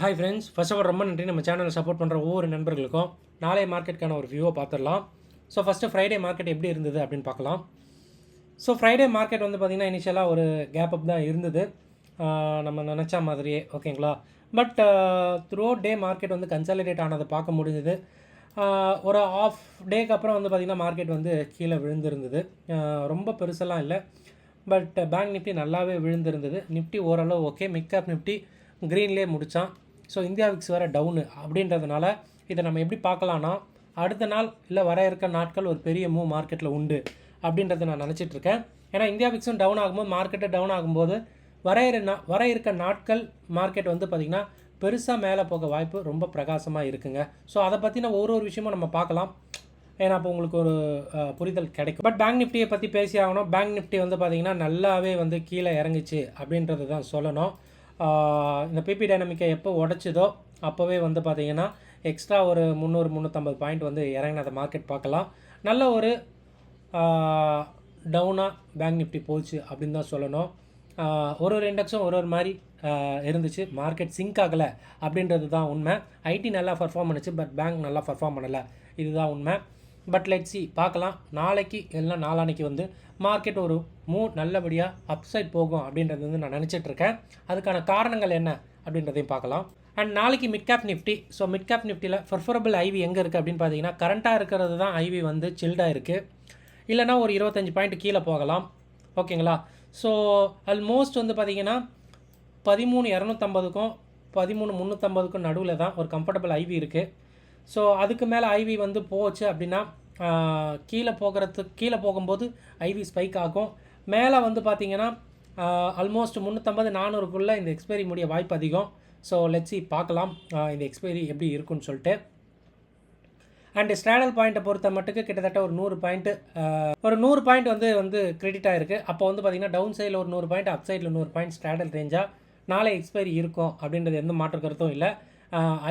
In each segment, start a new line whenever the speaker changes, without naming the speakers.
Hi friends, first of all ரொம்ப நன்றி நம்ம சேனலை சப்போர்ட் பண்ணுற ஒவ்வொரு நண்பர்களுக்கும். நாளைய மார்க்கெட்டுக்கான ஒரு வியூவை பார்த்துடலாம். ஸோ ஃபஸ்ட்டு ஃப்ரைடே மார்க்கெட் எப்படி இருந்தது அப்படின்னு பார்க்கலாம். ஸோ ஃப்ரைடே மார்க்கெட் வந்து பார்த்திங்கன்னா இனிஷியலாக ஒரு கேப் அப் தான் இருந்தது, நம்ம நினச்ச மாதிரியே. ஓகேங்களா? பட் த்ரூ டே மார்க்கெட் வந்து கன்சாலிடேட் ஆனதை பார்க்க முடிஞ்சது. ஒரு ஆஃப் டேக்கு அப்புறம் வந்து பார்த்திங்கன்னா மார்க்கெட் வந்து கீழே விழுந்திருந்தது. ரொம்ப பெருசெல்லாம் இல்லை, பட் பேங்க் நிஃப்டி நல்லாவே விழுந்திருந்தது. நிஃப்டி ஓரளவு ஓகே, மிட் கேப் நிஃப்டி க்ரீன்லேயே முடித்தான். ஸோ இந்தியா விக்ஸ் வேறு டவுனு அப்படின்றதுனால இதை நம்ம எப்படி பார்க்கலான்னா, அடுத்த நாள் இல்லை வர இருக்க நாட்கள் ஒரு பெரிய மூவ் மார்க்கெட்டில் உண்டு அப்படின்றத நான் நினச்சிட்ருக்கேன். ஏன்னா இந்தியா விக்ஸும் டவுன் ஆகும்போது மார்க்கெட்டு டவுன் ஆகும்போது வர இருக்க நாட்கள் மார்க்கெட் வந்து பார்த்திங்கன்னா பெருசாக மேலே போக வாய்ப்பு ரொம்ப பிரகாசமாக இருக்குங்க. ஸோ அதை பற்றின ஒரு விஷயமும் நம்ம பார்க்கலாம், ஏன்னா அப்போ உங்களுக்கு ஒரு புரிதல் கிடைக்கும். பட் பேங்க் நிஃப்டியை பற்றி பேசி ஆகணும். பேங்க் நிஃப்டி வந்து பார்த்திங்கன்னா நல்லாவே வந்து கீழே இறங்கிச்சு அப்படின்றது தான் சொல்லணும். இந்த பிபி டைனமிக்கை எப்போ உடச்சிதோ அப்போவே வந்து பார்த்திங்கன்னா எக்ஸ்ட்ரா ஒரு 300-350 பாயிண்ட் வந்து இறங்கினதை மார்க்கெட் பார்க்கலாம். நல்ல ஒரு டவுனாக பேங்க் நிஃப்டி போச்சு அப்படின்னு தான் சொல்லணும். ஒரு இண்டெக்ஸும் ஒரு மாதிரி இருந்துச்சு. மார்க்கெட் சிங்க் ஆகலை அப்படின்றது தான் உண்மை. ஐடி நல்லா பர்ஃபார்ம் பண்ணுச்சு, பட் பேங்க் நல்லா பர்ஃபார்ம் பண்ணலை, இதுதான் உண்மை. பட் லெட்ஸ் சி, பார்க்கலாம். நாளைக்கு இல்லைனா நாளான்னைக்கு வந்து மார்க்கெட் ஒரு நல்லபடியாக அப்சைட் போகும் அப்படின்றது வந்து நான் நினச்சிட்ருக்கேன். அதுக்கான காரணங்கள் என்ன அப்படின்றதையும் பார்க்கலாம். அண்ட் நாளைக்கு mid cap Nifty. So mid cap நிஃப்டியில் ப்ரிஃபரபிள் ஐவி எங்கே இருக்குது அப்படின்னு பார்த்தீங்கன்னா, கரண்ட்டாக இருக்கிறது தான் ஐவி வந்து சில்டாக இருக்குது. இல்லைனா ஒரு 25 பாயிண்ட் கீழே போகலாம். ஓகேங்களா? ஸோ ஆல்மோஸ்ட் வந்து பார்த்திங்கன்னா 13,250க்கும் 13,350க்கும் நடுவில் தான் ஒரு கம்ஃபர்டபுள் ஐவி இருக்குது. ஸோ அதுக்கு மேலே ஐவி வந்து போச்சு அப்படின்னா கீழே போகும்போது ஐவி ஸ்பைக் ஆகும். மேலே வந்து பார்த்திங்கன்னா ஆல்மோஸ்ட் 350-400க்குள்ளே இந்த எக்ஸ்பைரி முடிய வாய்ப்பு அதிகம். ஸோ லெட்ஸி பார்க்கலாம் இந்த எக்ஸ்பைரி எப்படி இருக்குன்னு சொல்லிட்டு. அண்டு ஸ்ட்ராடல் பாயிண்ட்டை பொறுத்த மட்டுக்கு கிட்டத்தட்ட ஒரு 100 பாயிண்ட் வந்து கிரெடிட் ஆகிருக்கு. அப்போ வந்து பார்த்திங்கன்னா டவுன் சைடில் ஒரு 100 பாயிண்ட், அப் சைடில் 100 பாயிண்ட் ஸ்ட்ராடல் ரேஞ்சாக நாளை எக்ஸ்பைரி இருக்கும் அப்படின்றது எந்த மாற்று கருத்தும் இல்லை.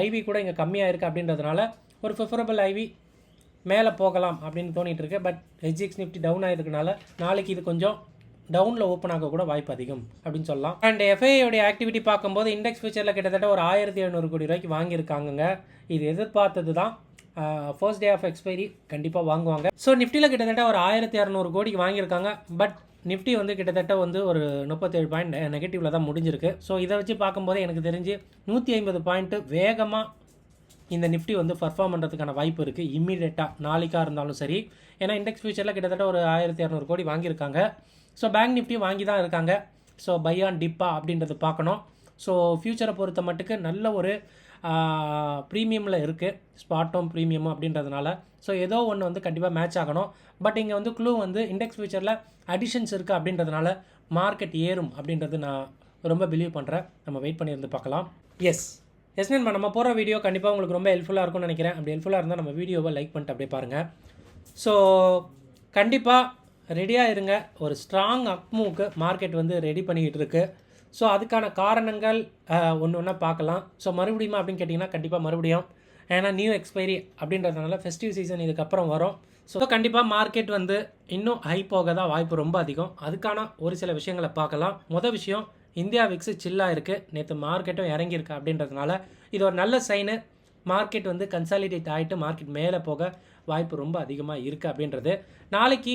ஐவி கூட இங்கே கம்மியாக இருக்குது அப்படின்றதுனால ஒரு ப்ரிஃபரபிள் ஐவி மேலே போகலாம் அப்படின்னு தோணிகிட்டு இருக்கு. பட் ஹெச்டிஎக்ஸ் நிஃப்டி டவுன் ஆகிருக்கனால நாளைக்கு இது கொஞ்சம் டவுனில் ஓப்பன் ஆக கூட வாய்ப்பு அதிகம் அப்படின்னு சொல்லலாம். அண்ட் எஃப்ஐயோடைய ஆக்டிவிட்டி பார்க்கும்போது இண்டெக்ஸ் ஃபியூச்சரில் கிட்டத்தட்ட ஒரு 1,700 கோடி ரூபாய்க்கு வாங்கியிருக்காங்க. இது எதிர்பார்த்தது தான். ஃபர்ஸ்ட் டே ஆஃப் எக்ஸ்பைரி கண்டிப்பாக வாங்குவாங்க. ஸோ நிஃப்டியில் கிட்டத்தட்ட ஒரு 1,200 கோடிக்கு வாங்கியிருக்காங்க. பட் நிஃப்டி வந்து கிட்டத்தட்ட வந்து ஒரு 37 பாயிண்ட் நெகட்டிவில் தான் முடிஞ்சிருக்கு. ஸோ இதை வச்சு பார்க்கும்போது எனக்கு தெரிஞ்சு 150 பாயிண்ட்டு வேகமாக இந்த நிஃப்டி வந்து பர்ஃபார்ம் பண்ணுறதுக்கான வாய்ப்பு இருக்குது இம்மீடியட்டாக, நாளைக்காக இருந்தாலும் சரி. ஏன்னா இண்டெக்ஸ் ஃபியூச்சரில் கிட்டத்தட்ட ஒரு 1,200 கோடி வாங்கியிருக்காங்க. ஸோ பேங்க் நிஃப்டி வாங்கி தான் இருக்காங்க. ஸோ பை ஆன் டிப்பா அப்படின்றது பார்க்கணும். ஸோ ஃபியூச்சரை பொறுத்த மட்டுக்கு நல்ல ஒரு ப்ரீமியமில் இருக்குது, ஸ்பாட்டும் ப்ரீமியமும் அப்படின்றதுனால. ஸோ ஏதோ ஒன்று வந்து கண்டிப்பாக மேட்ச் ஆகணும். பட் இங்கே வந்து க்ளூ வந்து இண்டெக்ஸ் ஃபியூச்சரில் அடிஷன்ஸ் இருக்குது அப்படின்றதுனால மார்க்கெட் ஏறும் அப்படின்றது நான் ரொம்ப பிலீவ் பண்ணுறேன். நம்ம வெயிட் பண்ணியிருந்து பார்க்கலாம். எஸ் நண்பா, நம்ம போகிற வீடியோ கண்டிப்பாக உங்களுக்கு ரொம்ப ஹெல்ப்ஃபுல்லாக இருக்கும்னு நினைக்கிறேன். அப்படி ஹெல்ப்ஃபுல்லாக இருந்தால் நம்ம வீடியோவை லைக் பண்ணிட்டு அப்படியே பாருங்கள். ஸோ கண்டிப்பாக ரெடியாக இருங்க. ஒரு ஸ்ட்ராங் அப் மூவ்க்கு மார்க்கெட் வந்து ரெடி பண்ணிக்கிட்டு இருக்குது. ஸோ அதுக்கான காரணங்கள் ஒன்று ஒன்றா பார்க்கலாம். ஸோ மறுபடியுமா அப்படின்னு கேட்டிங்கன்னா கண்டிப்பாக மறுபடியும். ஏன்னா நியூ எக்ஸ்பைரி அப்படின்றதுனால ஃபெஸ்டிவ் சீசன் இதுக்கப்புறம் வரும். ஸோ கண்டிப்பாக மார்க்கெட் வந்து இன்னும் ஹை போக தான் வாய்ப்பு ரொம்ப அதிகம். அதுக்கான ஒரு சில விஷயங்களை பார்க்கலாம். மொதல் விஷயம், இந்தியா விக்ஸு சில்லாக இருக்குது, நேற்று மார்க்கெட்டும் இறங்கியிருக்கு அப்படின்றதுனால இது ஒரு நல்ல சைனு. மார்க்கெட் வந்து கன்சாலிடேட் ஆகிட்டு மார்க்கெட் மேலே போக வாய்ப்பு ரொம்ப அதிகமாக இருக்குது அப்படின்றது. நாளைக்கு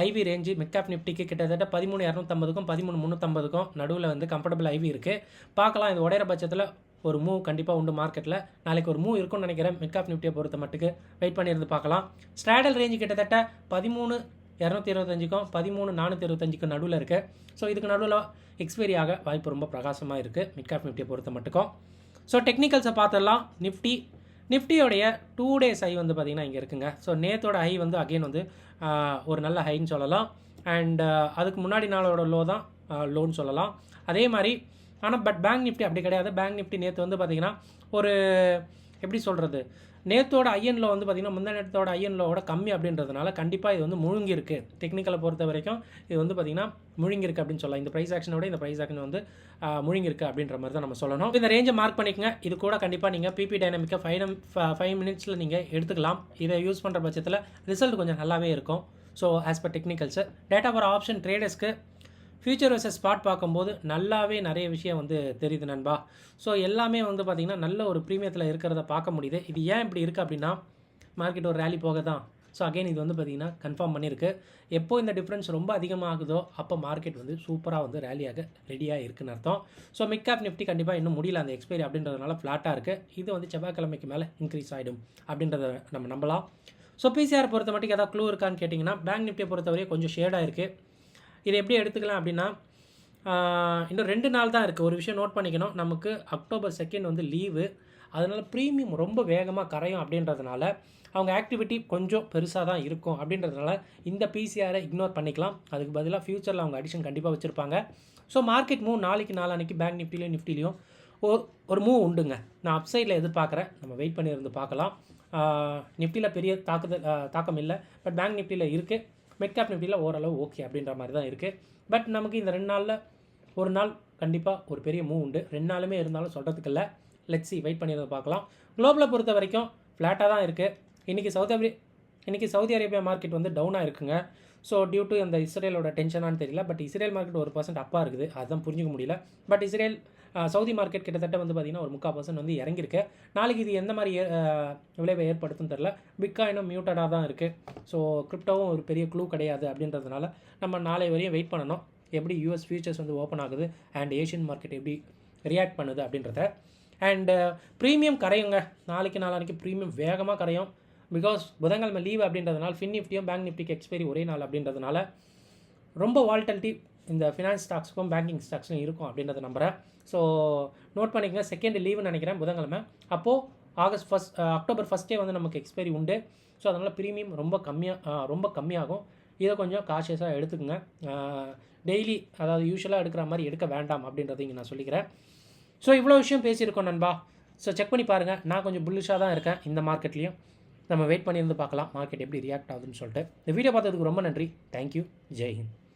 ஐவி ரேஞ்சு மிட் கேப் நிஃப்டிக்கு கிட்டத்தட்ட 13,250க்கும் 13,350க்கும் நடுவில் வந்து கம்ஃபர்டபுள் ஐவி இருக்குது. பார்க்கலாம், இது உடையிற பட்சத்தில் ஒரு மூவ் கண்டிப்பாக உண்டு மார்க்கெட்டில். நாளைக்கு ஒரு மூவ் இருக்கும்னு நினைக்கிறேன். மிட் கேப் நிஃப்டியை பொறுத்த மட்டுக்கு வெயிட் பண்ணியிருந்து பார்க்கலாம். ஸ்ட்ராடல் ரேஞ்சு கிட்டத்தட்ட 13,225க்கும் 13,425க்கும் நடுவில் இருக்குது. ஸோ இதுக்கு நடுவில் எக்ஸ்பைரி ஆக வாய்ப்பு ரொம்ப பிரகாசமாக இருக்குது மிட் கேப் நிஃப்டியை பொறுத்த மட்டுக்கும். ஸோ டெக்னிக்கல்ஸை பார்த்துடலாம். நிஃப்டியோடைய 2 days ஹை வந்து பார்த்திங்கன்னா இங்கே இருக்குங்க. ஸோ நேத்தோட ஹை வந்து அகெயின் வந்து ஒரு நல்ல ஹைன்னு சொல்லலாம். அண்ட் அதுக்கு முன்னாடி நாளோட லோ தான் லோன்னு சொல்லலாம். அதே மாதிரி ஆனால் பட் பேங்க் நிஃப்டி அப்படி கிடையாது. பேங்க் நிஃப்டி நேற்று வந்து பார்த்திங்கன்னா ஒரு எப்படி சொல்கிறது, நேற்றோட ஐஎன்லோ வந்து பார்த்திங்கன்னா முந்தா நேரத்தோட ஐஎன்லோட கம்மி அப்படின்றதுனால கண்டிப்பாக இது வந்து முழுங்கிருக்கு. டெக்னிக்கலை பொறுத்த வரைக்கும் இது வந்து பார்த்திங்கன்னா முழுங்கிருக்கு அப்படின்னு சொல்லலாம். இந்த ப்ரைஸ் ஆக்ஷனோட இந்த ப்ரைஸ் ஆக்ஷன் வந்து முழுங்கிருக்கு அப்படின்ற மாதிரி தான் நம்ம சொல்லணும். இந்த ரேஞ்சை மார்க் பண்ணிக்கங்க. இது கூட கண்டிப்பாக நீங்கள் பிபி டைனமிக்கை 5 மினிட்ஸில் நீங்கள் எடுத்துக்கலாம். இதை யூஸ் பண்ணுற பட்சத்தில் ரிசல்ட் கொஞ்சம் நல்லாவே இருக்கும். So as per technicals data for option ட்ரேடர்ஸ்க்கு ஃபியூச்சர் வெர்சஸ் ஸ்பாட் பார்க்கும்போது நல்லாவே நிறைய விஷயம் வந்து தெரியுது நண்பா. ஸோ எல்லாமே வந்து பார்த்திங்கன்னா நல்ல ஒரு ப்ரீமியத்தில் இருக்கிறத பார்க்க முடியுது. இது ஏன் இப்படி இருக்குது அப்படின்னா மார்க்கெட் ஒரு ரேலி போக தான். ஸோ அகைன் இது வந்து பார்த்திங்கன்னா கன்ஃபார்ம் பண்ணியிருக்கு. எப்போ இந்த டிஃப்ரென்ஸ் ரொம்ப அதிகமாகுதோ அப்போ மார்க்கெட் வந்து சூப்பராக வந்து ரேலியாக ரெடியாக இருக்குன்னு அர்த்தம். ஸோ மிட் கேப் நிஃப்டி கண்டிப்பாக இன்னும் முடியல அந்த எக்ஸ்பைரி அப்படின்றதுனால ஃப்ளாட்டாக இருக்குது. இது வந்து செவ்வாய்க்கிழமைக்கு மேலே இன்க்ரீஸ் ஆகிடும் அப்படின்றத நம்ம நம்பலாம். ஸோ பிசிஆர் பொறுத்த மட்டும் ஏதாவது க்ளூ இருக்கான்னு கேட்டிங்கன்னா பேங்க் நிஃப்டியை பொறுத்தவரையும் கொஞ்சம் ஷேடாக இருக்குது. இதை எப்படி எடுத்துக்கலாம் அப்படின்னா இன்னும் 2 நாள் தான் இருக்குது. ஒரு விஷயம் நோட் பண்ணிக்கணும், நமக்கு அக்டோபர் 2 வந்து லீவு. அதனால் ப்ரீமியம் ரொம்ப வேகமாக கரையும் அப்படின்றதுனால அவங்க ஆக்டிவிட்டி கொஞ்சம் பெருசாக தான் இருக்கும். அப்படின்றதுனால இந்த பிசிஆரை இக்னோர் பண்ணிக்கலாம். அதுக்கு பதிலாக ஃப்யூச்சரில் அவங்க அடிஷன் கண்டிப்பாக வச்சுருப்பாங்க. ஸோ மார்க்கெட் மூவ் நாளைக்கு பேங்க் நிஃப்டிலையும் ஒரு மூவ் உண்டுங்க. நான் அப்சைடில் எதிர்பார்க்குறேன். நம்ம வெயிட் பண்ணி இருந்து பார்க்கலாம். நிஃப்டியில் பெரிய தாக்கம் இல்லை, பட் பேங்க் நிஃப்டியில் இருக்குது. மிட் கேப் நிஃப்டியில் ஓரளவு ஓகே அப்படின்ற மாதிரி தான் இருக்குது. பட் நமக்கு இந்த 2 நாளில் ஒரு நாள் கண்டிப்பாக ஒரு பெரிய மூவ் உண்டு. 2 நாளுமே இருந்தாலும் சொல்கிறதுக்கு இல்லை. லெட்ஸ் சி, வெயிட் பண்ணியிருந்து பார்க்கலாம். குளோபலை பொறுத்த வரைக்கும் ஃப்ளாட்டாக தான் இருக்குது. இன்றைக்கி சவுதி அரேபியா மார்க்கெட் வந்து டவுனாக இருக்குங்க. ஸோ டியூ டு அந்த இஸ்ரேலோட டென்ஷனானு தெரியல, பட் இஸ்ரேல் மார்க்கெட் 1% அப்பாக இருக்குது. அதுதான் புரிஞ்சிக்க முடியல. பட் சவுதி மார்க்கெட் கிட்டத்தட்ட வந்து பார்த்திங்கன்னா ஒரு 3/4% வந்து இறங்கியிருக்கு. நாளைக்கு இது எந்த மாதிரி விளைவை ஏற்படுத்துன்னு தெரில. பிட்காயினும் மியூட்டடாக தான் இருக்குது. ஸோ கிரிப்டோவும் ஒரு பெரிய க்ளூ கிடையாது. அப்படின்றதுனால நம்ம நாளை வரையும் வெயிட் பண்ணணும், எப்படி யூஎஸ் ஃபியூச்சர்ஸ் வந்து ஓப்பன் ஆகுது அண்ட் ஏஷியன் மார்க்கெட் எப்படி ரியாக்ட் பண்ணுது அப்படின்றத. அண்டு ப்ரீமியம் கரையுங்க. நாளைக்கு ப்ரீமியம் வேகமாக கரையும். பிகாஸ் புதன்கிழமை லீவ் அப்படின்றதுனால ஃபின் நிஃப்டியும் பேங்க் நிஃப்டிக்கு எக்ஸ்பைரி ஒரே நாள் அப்படின்றதுனால ரொம்ப வால்டலிட்டி இந்த ஃபினான்ஸ் ஸ்டாக்ஸுக்கும் பேங்கிங் ஸ்டாக்ஸுக்கும் இருக்கும் அப்படின்றத நம்புகிறேன். ஸோ நோட் பண்ணிக்கங்க, 2 லீவுன்னு நினைக்கிறேன் புதன்கிழமை. அப்போது அக்டோபர் 1 வந்து நமக்கு எக்ஸ்பைரி உண்டு. ஸோ அதனால் ப்ரீமியம் ரொம்ப கம்மியாகும். இதை கொஞ்சம் காஷியஸாக எடுத்துக்கோங்க. டெய்லி அதாவது யூஸ்வலாக எடுக்கிற மாதிரி எடுக்க வேண்டாம் அப்படின்றத இங்கே நான் சொல்லிக்கிறேன். ஸோ இவ்வளோ விஷயம் பேசியிருக்கோம் நண்பா. ஸோ செக் பண்ணி பாருங்கள். நான் கொஞ்சம் புல்லிஷாக தான் இருக்கேன் இந்த மார்க்கெட்லேயும். நம்ம வெயிட் பண்ணியிருந்து பார்க்கலாம் மார்க்கெட் எப்படி ரியாக்ட் ஆகுதுன்னு சொல்லிட்டு. இந்த வீடியோ பார்த்ததுக்கு ரொம்ப நன்றி. தேங்க்யூ. ஜெய் ஹிந்த்.